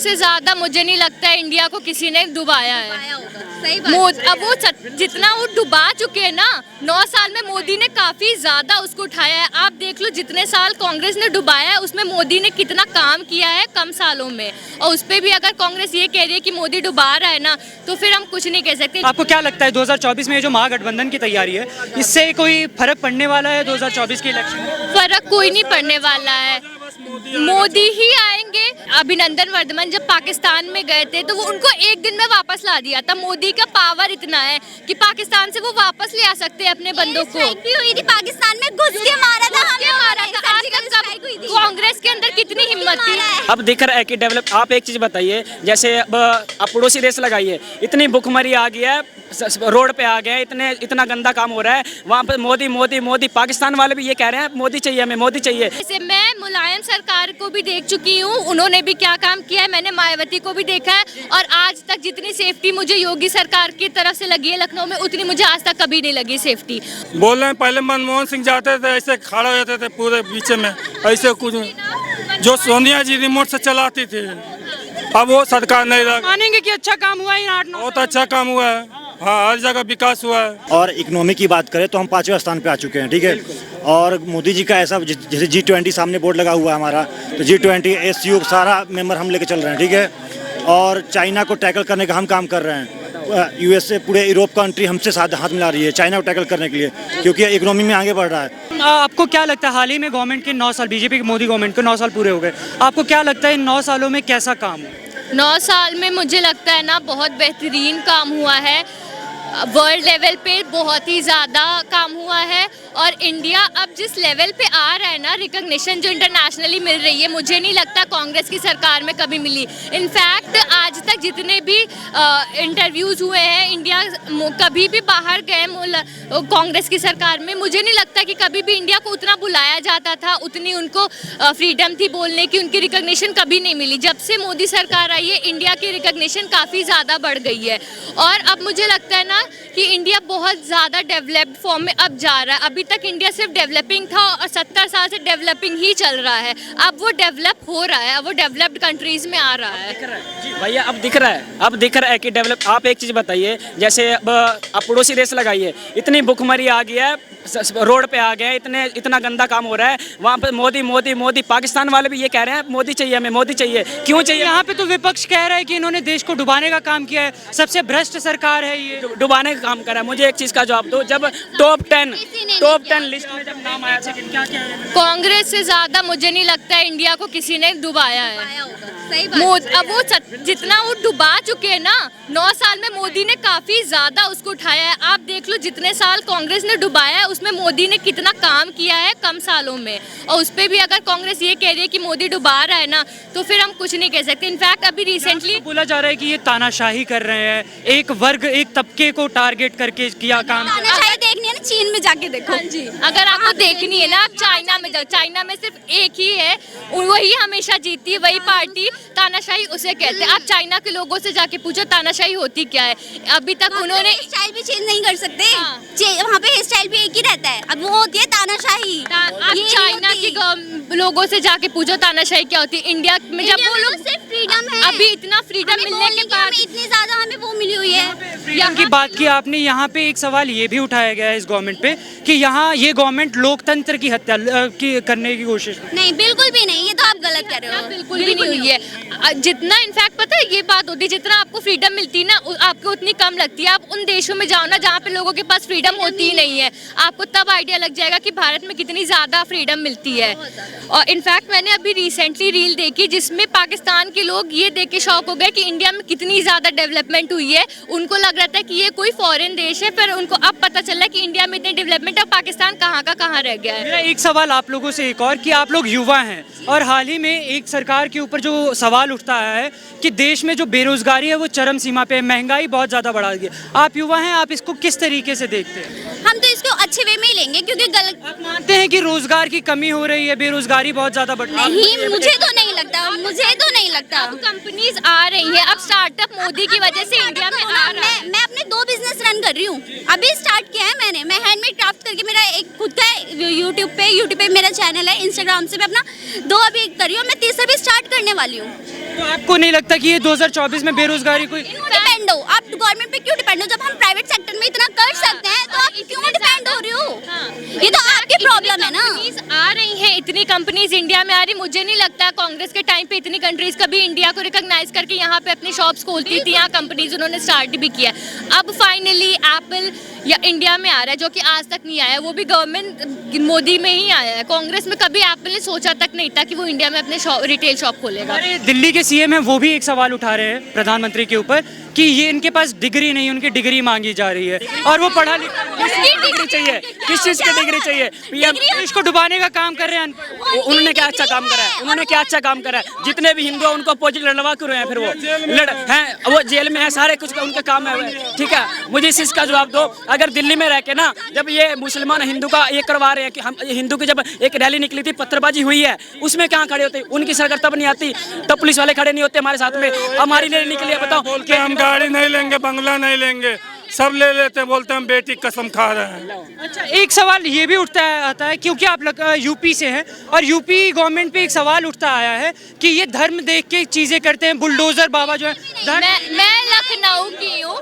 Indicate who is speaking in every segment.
Speaker 1: से ज्यादा मुझे नहीं लगता है इंडिया को किसी ने डुबाया है।
Speaker 2: सही बात है।
Speaker 1: अब वो जितना वो डुबा चुके हैं ना, 9 साल में मोदी ने काफी ज्यादा उसको उठाया है। आप देख लो जितने साल कांग्रेस ने डुबाया है उसमें मोदी ने कितना काम किया है कम सालों में, और उस पे भी अगर कांग्रेस ये कह रही है कि मोदी डुबा रहा है ना, तो फिर हम कुछ नहीं कह सकते।
Speaker 3: आपको क्या लगता है 2024 में जो महागठबंधन की तैयारी है, इससे कोई फर्क पड़ने वाला है 2024 के इलेक्शन में?
Speaker 1: फर्क कोई नहीं पड़ने वाला है, मोदी ही आएंगे। अभिनंदन वर्धमान जब पाकिस्तान में गए थे तो वो उनको एक दिन में वापस ला दिया था। मोदी का पावर इतना है कि पाकिस्तान से वो वापस ले आ सकते हैं अपने बंदों को।
Speaker 2: भी हुई थी पाकिस्तान में, घुस के मारा था,
Speaker 1: कांग्रेस के अंदर कितनी हिम्मत थी।
Speaker 4: अब दिख रहा है कि डेवलप। आप एक चीज बताइए, जैसे अब पड़ोसी देश लगाइए, इतनी भुखमरी आ गई है, रोड पे आ गए, इतना गंदा काम हो रहा है। वहाँ पे मोदी मोदी मोदी, पाकिस्तान वाले भी ये कह रहे हैं मोदी चाहिए, हमें मोदी चाहिए।
Speaker 1: जैसे मैं मुलायम सरकार को भी देख चुकी हूँ, उन्होंने भी क्या काम किया है, मैंने मायावती को भी देखा है, और आज तक जितनी सेफ्टी मुझे योगी सरकार की तरफ से लगी है लखनऊ में, उतनी मुझे आज तक कभी नहीं लगी सेफ्टी।
Speaker 5: बोल रहे हैं पहले मनमोहन सिंह जाते थे ऐसे खड़ा हो जाते थे पूरे बीच में, ऐसे कुछ जो सोनिया जी रिमोट से चलाती थी, अब वो सरकार नहीं रहा।
Speaker 3: मानेंगे कि अच्छा काम हुआ है,
Speaker 5: बहुत अच्छा काम हुआ है, हाँ हर जगह विकास हुआ है।
Speaker 6: और इकोनॉमी की बात करें तो हम 5वें स्थान पे आ चुके हैं, ठीक है। और मोदी जी का ऐसा जैसे G20 सामने बोर्ड लगा हुआ है हमारा, तो G20 ASEAN सारा मेंबर हम लेके चल रहे हैं, ठीक है। और चाइना को टैकल करने का हम काम कर रहे हैं। USA पूरे यूरोप कंट्री हमसे साथ हाथ मिला रही है चाइना को टैकल करने के लिए, क्योंकि इकोनॉमी में आगे बढ़ रहा है।
Speaker 3: आपको क्या लगता है हाल ही में गवर्नमेंट के 9 साल, बीजेपी की मोदी गवर्नमेंट के 9 साल पूरे हो गए, आपको क्या लगता है इन 9 सालों में कैसा काम हुआ?
Speaker 1: 9 साल में मुझे लगता है ना बहुत बेहतरीन काम हुआ है। वर्ल्ड लेवल पे बहुत ही ज़्यादा काम हुआ है, और इंडिया अब जिस लेवल पे आ रहा है ना, रिकॉग्निशन जो इंटरनेशनली मिल रही है, मुझे नहीं लगता कांग्रेस की सरकार में कभी मिली। इनफैक्ट आज तक जितने भी इंटरव्यूज़ हुए हैं, इंडिया कभी भी बाहर गए कांग्रेस की सरकार में, मुझे नहीं लगता कि कभी भी इंडिया को उतना बुलाया जाता था, उतनी उनको फ्रीडम थी बोलने की, उनकी रिकॉग्निशन कभी नहीं मिली। जब से मोदी सरकार आई है, इंडिया की रिकॉग्निशन काफ़ी ज़्यादा बढ़ गई है, और अब मुझे लगता है ना कि इंडिया बहुत ज़्यादा डेवलप्ड फॉर्म में अब जा रहा है। अभी तक इंडिया सिर्फ डेवलपिंग था, और 70 साल से डेवलपिंग ही चल रहा है। अब वो डेवलप हो रहा है, अब वो डेवलप्ड कंट्रीज में आ रहा है।
Speaker 4: भैया अब दिख रहा है कि डेवलप। आप एक चीज बताइए, जैसे अब पड़ोसी देश लगाइए, इतनी भुखमरी आ गई है, रोड पे आ गए, इतना गंदा काम हो रहा है। वहाँ पे मोदी मोदी मोदी, पाकिस्तान वाले भी ये कह रहे हैं मोदी चाहिए, हमें मोदी चाहिए। क्यों चाहिए?
Speaker 3: यहाँ पे तो विपक्ष कह रहा है कि इन्होंने देश को डुबाने का काम किया है, सबसे भ्रष्ट सरकार है ये,
Speaker 4: डुबाने का काम कर रहा है। मुझे एक चीज का जवाब दो, जब टॉप 10 लिस्ट में जब नाम आया था, क्या क्या है?
Speaker 1: कांग्रेस से ज्यादा मुझे नहीं लगता है इंडिया को किसी ने डुबाया है।
Speaker 2: सही बात है।
Speaker 1: अब वो जितना वो डुबा चुके हैं ना, 9 साल में मोदी ने काफी ज्यादा उसको उठाया है। आप देख लो जितने साल कांग्रेस ने डुबाया है, उसमें मोदी ने कितना काम किया है कम सालों में, और उस पे भी अगर कांग्रेस ये कह रही है कि मोदी डुबा रहा है ना, तो फिर हम कुछ नहीं कह सकते। इनफैक्ट अभी रिसेंटली
Speaker 3: बोला जा रहा है कि ये तानाशाही कर रहे हैं, एक वर्ग, एक तबके को टारगेट करके किया काम।
Speaker 2: तानाशाही देखनी है ना, चीन में जाके देखो।
Speaker 1: हाँ जी, अगर आपको देखनी है ना, आप चाइना में जाओ, चाइना में सिर्फ एक ही है, वही हमेशा जीती है, वही पार्टी। तानाशाही उसे कहते हैं। आप चाइना के लोगों से जाके पूछो तानाशाही होती क्या है। अभी तक उन्होंने
Speaker 2: स्टाइल भी चेंज नहीं कर सकते,
Speaker 1: हाँ।
Speaker 2: वहाँ पे हेयर स्टाइल भी एक ही रहता है। अब वो होती है तानाशाही।
Speaker 1: आप चाइना की लोगों से जाके पूछो तानाशाही क्या होती है। इंडिया में जब वो लोग
Speaker 2: सिर्फ फ्रीडम है,
Speaker 1: अभी इतना फ्रीडम मिलने के बाद,
Speaker 2: इतनी ज्यादा हमें वो मिली हुई है।
Speaker 3: फ्रीडम की बात की आपने, यहाँ पे एक सवाल ये भी उठाया गया है इस गवर्नमेंट पे कि यहाँ ये गवर्नमेंट लोकतंत्र की हत्या करने की कोशिश।
Speaker 2: नहीं, बिल्कुल भी नहीं, ये तो आप गलत कह रहे हो।
Speaker 1: बिल्कुल भी नहीं हुई है। जितना इनफैक्ट पता है ये बात होती है, जितना आपको फ्रीडम मिलती है ना, आपको उतनी कम लगती है। आप उन देशों में जाओ ना जहाँ पे लोगों के पास फ्रीडम होती ही नहीं है, आपको तब आइडिया लग जाएगा कि भारत में कितनी ज़्यादा फ्रीडम मिलती है। और इनफैक्ट मैंने अभी रिसेंटली रील देखी जिसमें पाकिस्तान के लोग ये देख के शॉक हो गए कि इंडिया में कितनी ज़्यादा डेवलपमेंट हुई है। उनको लग रहा था कि ये कोई फॉरेन देश है, फिर उनको अब पता चला कि इंडिया में इतनी डेवलपमेंट है, पाकिस्तान कहाँ का कहाँ रह गया है।
Speaker 3: मेरा एक सवाल आप लोगों से एक और, कि आप लोग युवा हैं और हाल ही में एक सरकार के ऊपर जो सवाल उठता है कि देश में जो बेरोजगारी है वो चरम सीमा पे है, महंगाई बहुत ज़्यादा बढ़ा दी है। आप युवा हैं, आप इसको किस तरीके से देखते हैं?
Speaker 2: हम तो इसको अच्छे वे में ही लेंगे, क्योंकि गलत
Speaker 3: आप मानते हैं कि रोजगार की कमी हो रही है, बेरोजगारी बहुत ज़्यादा बढ़ रही है?
Speaker 2: नहीं, मुझे तो नहीं लगता, मुझे तो नहीं लगता।
Speaker 1: अब कंपनीज आ रही है, अब स्टार्टअप मोदी की वजह से इंडिया में आ रहा है।
Speaker 2: मैं अपने 2 बिजनेस लर्न कर रही हूँ, अभी स्टार्ट किया है मैंने। मैं हैंडमेड क्राफ्ट करके, मेरा एक खुद का यूट्यूब पे मेरा चैनल है, इंस्टाग्राम से मैं अपना 2 अभी कर रही हूँ, मैं 3 भी स्टार्ट करने वाली हूँ।
Speaker 3: तो आपको नहीं लगता कि ये 2024 में बेरोजगारी कोई
Speaker 2: डिपेंड हो आप गवर्नमेंट पे क्यों डिपेंड हो? जब हम प्राइवेट सेक्टर में इतना कर सकते हैं तो आप क्यों डिपेंड हो रही हो? ये तो आपकी प्रॉब्लम है ना।
Speaker 1: कंपनीज आ रही हैं, इतनी कंपनीज इंडिया में आ रही, मुझे नहीं लगता कांग्रेस के टाइम पे इतनी कंट्रीज कभी इंडिया को रिकॉग्नाइज करके यहाँ पे अपनी शॉप्स खोलती थी, यहाँ कंपनीज उन्होंने स्टार्ट भी किया। अब फाइनली एप्पल या इंडिया में आ रहा है, जो कि आज तक नहीं आया, वो भी गवर्नमेंट मोदी में ही आया है। कांग्रेस में कभी एप्पल ने सोचा तक नहीं था कि वो इंडिया में अपने रिटेल शॉप खोलेगा।
Speaker 3: अरे दिल्ली के सीएम है, वो भी एक सवाल उठा रहे हैं प्रधानमंत्री के ऊपर कि ये इनके पास डिग्री नहीं, उनकी डिग्री मांगी जा रही है और वो पढ़ा लिखा
Speaker 4: डिग्री चाहिए, किस चीज़ की डिग्री चाहिए? पीएम
Speaker 3: देश को डुबाने का काम कर रहे हैं।
Speaker 4: उन्होंने क्या अच्छा काम करा है? उन्होंने क्या अच्छा काम करा है? जितने भी हिंदू हैं उनको अपोजिट लड़वा क्यों रहे हैं? फिर वो लड़ हैं, वो जेल में है, सारे कुछ उनके काम है। ठीक है, मुझे इस चीज़ का जवाब दो। अगर दिल्ली में रह के ना, जब ये मुसलमान हिंदू का ये करवा रहे हैं कि हम हिंदू की जब एक रैली निकली थी, पत्थरबाजी हुई है, उसमें कहाँ खड़े होते? उनकी सरकार तब नहीं आती, तब पुलिस वाले खड़े नहीं होते हमारे साथ में। हमारी रैली निकली है, बताओ।
Speaker 5: बोलते हम गाड़ी नहीं लेंगे, बंगला नहीं लेंगे, सब ले लेते हैं, बोलते हम बेटी कसम खा रहे हैं।
Speaker 3: अच्छा, एक सवाल ये भी आता है क्योंकि आप यूपी से हैं और यूपी गवर्नमेंट पे एक सवाल उठता आया है कि ये धर्म देख के चीजें करते हैं, बुलडोजर बाबा जो है
Speaker 1: मैं लखनऊ की हूँ,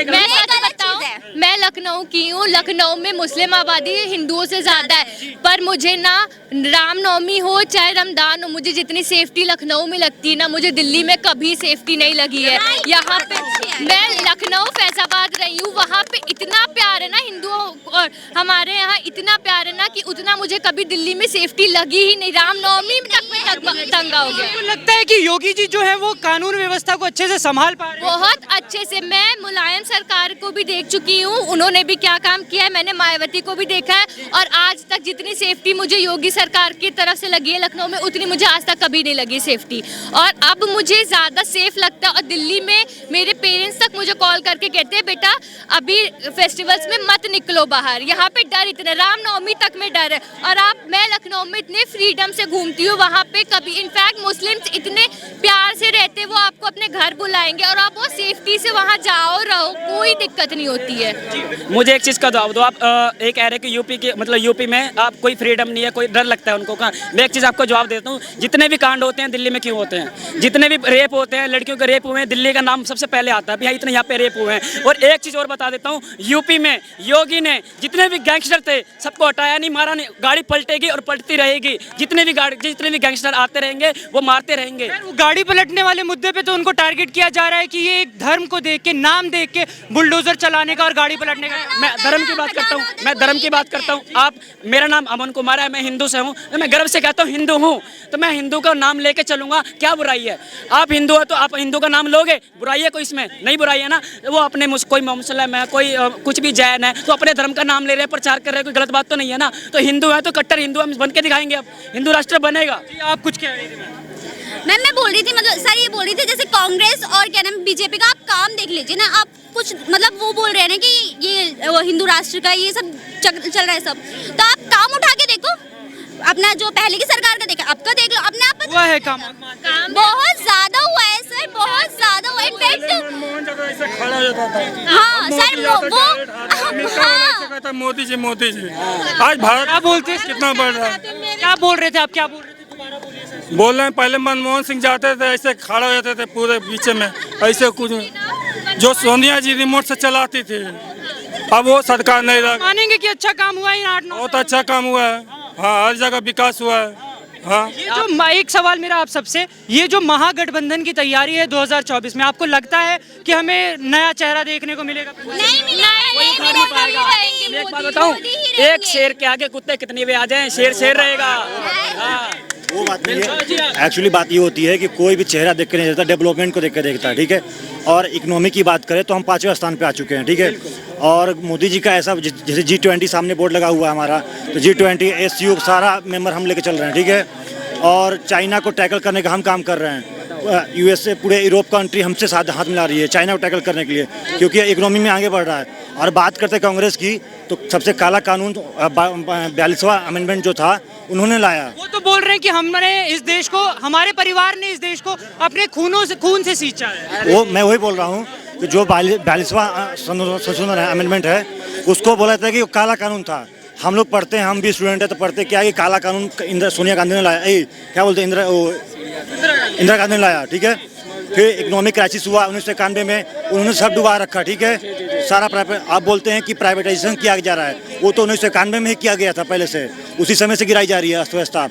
Speaker 1: मैं सच बताऊं, मैं लखनऊ की हूँ। लखनऊ में मुस्लिम आबादी हिंदुओं से ज्यादा है, पर मुझे ना रामनवमी हो चाहे रमजान हो, मुझे जितनी सेफ्टी लखनऊ में लगती है ना, मुझे दिल्ली में कभी सेफ्टी नहीं लगी है। यहाँ पे मैं लखनऊ फैजाबाद रही हूँ, वहाँ पे इतना प्यार है ना हिंदुओं और हमारे यहाँ इतना प्यार है ना कि उतना मुझे कभी दिल्ली में सेफ्टी लगी ही नहीं। रामनवमी तक में दंगा हो गया।
Speaker 3: तो लगता है कि योगी जी जो है वो कानून व्यवस्था को अच्छे से संभाल पा रहे हैं।
Speaker 1: बहुत अच्छे से। मैं मुलायम सरकार को भी देख चुकी हूँ, उन्होंने भी क्या काम किया है, मैंने मायावती को भी देखा है, और आज तक जितनी सेफ्टी मुझे योगी सरकार की तरफ से लगी है लखनऊ में, उतनी मुझे आज तक कभी नहीं लगी सेफ्टी। और अब मुझे ज़्यादा सेफ लगता है। और दिल्ली में मेरे पेरेंट्स तक मुझे कॉल करके कहते हैं बेटा अभी फेस्टिवल्स में मत निकलो बाहर, यहाँ पे डर इतना, रामनवमी तक में डर है। और मैं लखनऊ में इतने फ्रीडम से घूमती हूँ, वहाँ पे कभी इनफैक्ट मुस्लिम्स इतने प्यार से रहते, वो आपको अपने घर बुलाएंगे और आप वो सेफ्टी से वहाँ जाओ रहो, कोई दिक्कत नहीं होती है।
Speaker 4: मुझे एक चीज़ का जवाब दो। आप एक कह रहे कि यूपी के मतलब यूपी में आप कोई फ्रीडम नहीं है, कोई डर लगता है उनको। कहाँ? मैं एक चीज़ आपको जवाब देता हूँ, जितने भी कांड होते हैं दिल्ली में क्यों होते हैं? जितने भी रेप होते हैं, लड़कियों के रेप हुए हैं, दिल्ली का नाम सबसे पहले आता है, भैया इतने यहाँ पे रेप हुए हैं। और एक चीज़ और बता देता हूँ, यूपी में योगी ने जितने भी गैंगस्टर थे सबको हटाया नहीं, मारा नहीं। गाड़ी पलटेगी और पलटती रहेगी, जितने भी गैंगस्टर आते रहेंगे वो मारते रहेंगे।
Speaker 3: गाड़ी पलटने वाले मुद्दे पे तो उनको टारगेट किया जा रहा है कि ये एक धर्म को देख के, नाम देख के बुलडोजर चलाने का और गाड़ी पलटने का।
Speaker 4: मैं धर्म की बात करता हूँ, मैं धर्म की बात करता हूँ। आप, मेरा नाम अमन कुमार है, मैं हिंदू से हूँ, तो मैं गर्व से कहता हूँ हिंदू हूँ, तो मैं हिंदू का नाम लेके चलूंगा, क्या बुराई है? आप हिंदू हो तो आप हिंदू का नाम लोगे, बुराई है कोई इसमें? नहीं बुराई है ना। वो अपने कोई मुस्लिम है, कोई कुछ भी जैन है, तो अपने धर्म का नाम ले रहे हैं, प्रचार कर रहे हैं, कोई गलत बात तो नहीं है ना। तो हिंदू है तो कट्टर हिंदू हम बन के दिखाएंगे, अब हिंदू राष्ट्र बनेगा।
Speaker 3: आप कुछ कह रहे थे?
Speaker 2: मैं बोल रही थी, मतलब सर ये बोल रही थी जैसे कांग्रेस और क्या नाम बीजेपी का आप काम देख लीजिए ना, आप कुछ मतलब वो बोल रहे हैं ना कि ये वो हिंदू राष्ट्र का ये सब चल रहा है सब, तो आप काम उठा के देखो अपना, जो पहले की सरकार का देखा, आपका देख लो, अपने आप
Speaker 3: हुआ है काम
Speaker 2: बहुत ज्यादा हुआ है सर, बहुत ज्यादा हुआ। इनफैक्ट
Speaker 5: मनमोहन जगह ऐसे खड़ा हो जाता था।
Speaker 2: हाँ सर, वो
Speaker 5: मोदी जी मोदी जी, आज भारत
Speaker 3: क्या बोलते हैं?
Speaker 5: कितना बढ़ रहा है।
Speaker 3: क्या बोल रहे थे आप? क्या बोल रहे थे? दोबारा बोलिए सर।
Speaker 5: बोल रहे हैं पहले मनमोहन सिंह जाते थे ऐसे खड़ा हो जाते थे पूरे बीच में, ऐसे कुछ जो सोनिया जी रिमोट से चलाती थी, अब वो सरकार नहीं रहा।
Speaker 3: मानेंगे कि अच्छा काम हुआ है 8-9?
Speaker 5: बहुत अच्छा काम हुआ है, हाँ हर जगह विकास हुआ है। हाँ,
Speaker 3: ये जो एक सवाल मेरा आप सबसे, ये जो महागठबंधन की तैयारी है 2024 में, आपको लगता है कि हमें नया चेहरा देखने को मिलेगा?
Speaker 2: नहीं मिलेगा,
Speaker 4: एक बात बताऊं, एक शेर के आगे कुत्ते कितने भी आ जाएं, शेर शेर रहेगा। हाँ।
Speaker 6: वो बात नहीं है। एक्चुअली बात ये होती है कि कोई भी चेहरा देख के नहीं देखता, डेवलपमेंट को देख के देखता है, ठीक है। और इकोनॉमी की बात करें तो हम 5वें स्थान पे आ चुके हैं, ठीक है। और मोदी जी का ऐसा, जैसे G20 सामने बोर्ड लगा हुआ है हमारा, तो G20 SCO सारा मेंबर हम लेके चल रहे हैं, ठीक है। और चाइना को टैकल करने का हम काम कर रहे हैं। USA पूरे यूरोप कंट्री हमसे साथ हाथ मिला रही है चाइना को टैकल करने के लिए, क्योंकि इकोनॉमी में आगे बढ़ रहा है। और बात करते हैं कांग्रेस की, तो सबसे काला कानून 42वां अमेंडमेंट जो था उन्होंने लाया।
Speaker 3: वो तो बोल रहे हैं कि हमने इस देश को, हमारे परिवार ने इस देश को अपने खून से सींचा है।
Speaker 6: वो मैं वही बोल रहा हूँ कि जो 42वां संशोधन है, अमेंडमेंट है, उसको बोला था कि वो काला कानून था। हम लोग पढ़ते हैं, हम भी स्टूडेंट हैं, तो पढ़ते क्या कि काला कानून सोनिया गांधी ने लाया, क्या बोलते हैं, इंदिरा गांधी ने लाया, ठीक है। फिर इकोनॉमिक क्राइसिस हुआ 1991 में, उन्होंने सब डुबा रखा, ठीक है। सारा आप बोलते हैं कि प्राइवेटाइजेशन किया जा रहा है, वो तो 1991 में ही किया गया था पहले से, उसी समय से गिराई जा रही है अर्थव्यवस्था।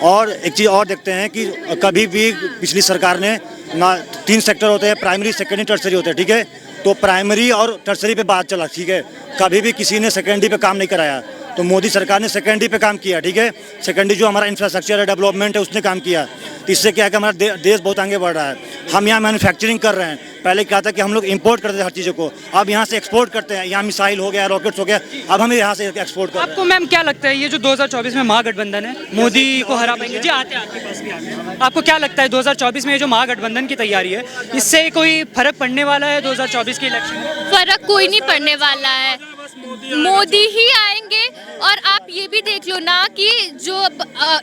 Speaker 6: और एक चीज़ और देखते हैं कि कभी भी पिछली सरकार ने ना 3 सेक्टर होते हैं, प्राइमरी, सेकेंडरी, टर्सरी होते हैं, ठीक है। तो प्राइमरी और टर्सरी पे बात चला, ठीक है। कभी भी किसी ने सेकेंडरी पे काम नहीं कराया, तो मोदी सरकार ने सेकेंडरी पे काम किया, ठीक है। सेकेंडरी जो हमारा इंफ्रास्ट्रक्चर है, डेवलपमेंट है, उसने काम किया। तो इससे क्या है कि हमारा देश बहुत आगे बढ़ रहा है। हम यहाँ मैन्युफैक्चरिंग कर रहे हैं, पहले क्या था कि हम लोग इंपोर्ट करते थे हर चीज़ों को, अब यहाँ से एक्सपोर्ट करते हैं। यहाँ मिसाइल हो गया, रॉकेट्स हो गया, अब हम यहाँ से एक्सपोर्ट कर रहे हैं।
Speaker 3: आपको मैम क्या लगता है ये जो 2024 में महागठबंधन है, मोदी को हरा पाएंगे? जी आते हैं आपके पास भी आते हैं। आपको क्या लगता है 2024 में ये जो महागठबंधन की तैयारी है, इससे कोई फर्क पड़ने वाला है 2024 के इलेक्शन में?
Speaker 1: फर्क कोई नहीं पड़ने वाला है, मोदी ही आएंगे। और आप ये भी देख लो ना कि जो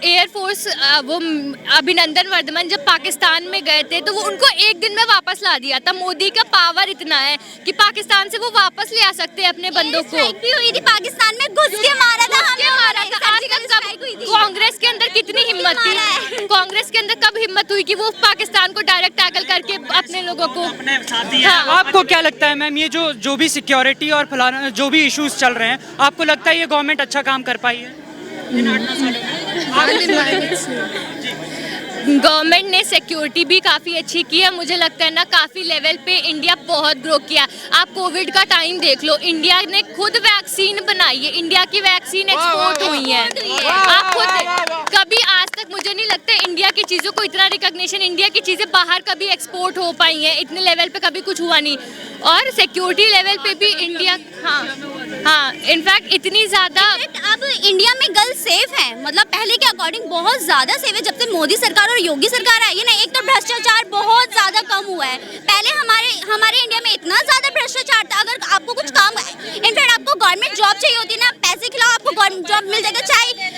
Speaker 1: एयरफोर्स वो अभिनंदन वर्धमान जब पाकिस्तान में गए थे तो वो उनको एक दिन में वापस ला दिया था। मोदी का पावर इतना है कि पाकिस्तान से वो वापस ले आ सकते हैं अपने बंदों को।
Speaker 2: भी हुई थी पाकिस्तान में, घुस के मारा था,
Speaker 1: आज तक कांग्रेस के अंदर कितनी हिम्मत थी? कांग्रेस के अंदर कब हिम्मत हुई कि वो पाकिस्तान को डायरेक्ट टैकल करके अपने लोगों को। हाँ।
Speaker 3: आपको क्या लगता है मैम, ये जो भी सिक्योरिटी और फलाना जो भी इश्यूज चल रहे हैं, आपको लगता है ये गवर्नमेंट अच्छा काम कर पाई है?
Speaker 1: गवर्नमेंट ने सिक्योरिटी भी काफ़ी अच्छी की है। मुझे लगता है ना काफ़ी लेवल पे इंडिया बहुत ग्रो किया। आप कोविड का टाइम देख लो, इंडिया ने खुद वैक्सीन बनाई है, इंडिया की वैक्सीन एक्सपोर्ट हुई है। आप खुद कभी आज तक मुझे नहीं लगता इंडिया की चीज़ों को इतना रिकॉग्निशन, इंडिया की चीज़ें बाहर कभी एक्सपोर्ट हो पाई हैं, इतने लेवल पे कभी कुछ हुआ नहीं। और सिक्योरिटी लेवल पे भी इंडिया, हाँ इनफैक्ट इतनी ज़्यादा
Speaker 2: अब इंडिया में गर्ल्स सेफ है, मतलब पहले के अकॉर्डिंग बहुत ज्यादा सेफ है। जब से मोदी सरकार और योगी सरकार आई है ना, एक तो भ्रष्टाचार बहुत ज्यादा कम हुआ है। पहले हमारे इंडिया में इतना ज्यादा भ्रष्टाचार था, अगर आपको कुछ काम, इनफैक्ट आपको गवर्नमेंट जॉब चाहिए होती है ना, पैसे खिलाओ आपको गवर्नमेंट जॉब मिल जाएगा, चाहे